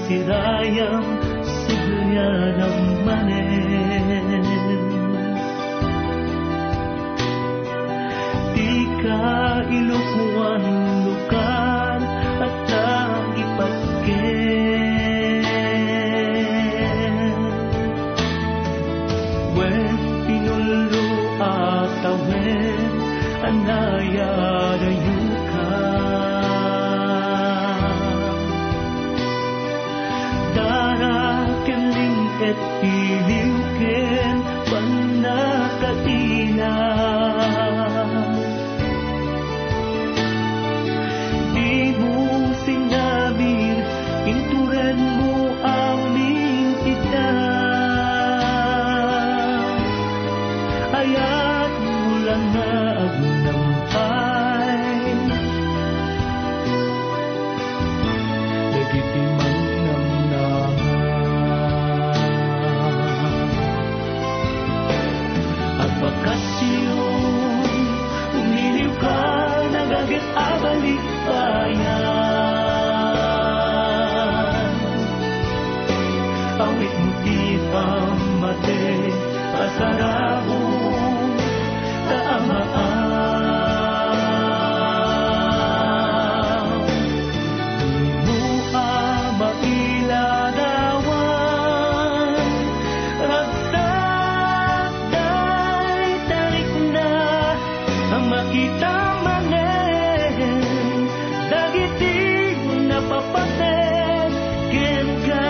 sirayang sugya ng manen. Di ka ilukuan lukan at ang ipagken. Wen pinulu atawen anayarayu ka. Darakeling et iliuken panakatina. Di mo sinabir, inturen mo aming kita. Ayat mula na agnampay, legitimang namnahan. At bakasyon, umiliw ka, nagagit abalik bayan. Awit mo di pamate, asarabong taamaan. Di mo mailadawan, ragsak day tarik na ang makita manen. Dagitig na papaten ken ka.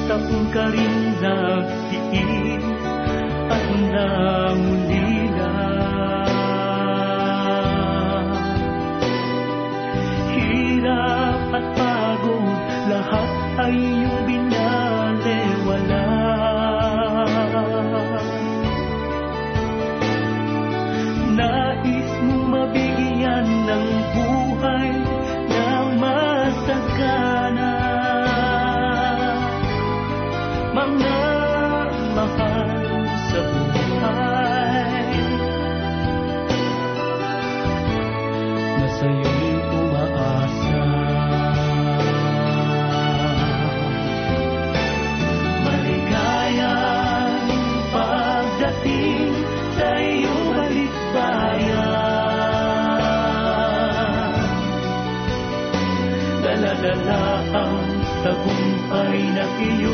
Taong ka rin nagtiin at nangulila. Hirap at pagod, lahat ay iyong binalewala. Nais mo mabigyan ng buhay na masagana. Mga mahal sa buhay na sa'yo'y umaasa. Maligayang pagdating sa iyong balikbayan. Dala-dala ang tagumpay na iyo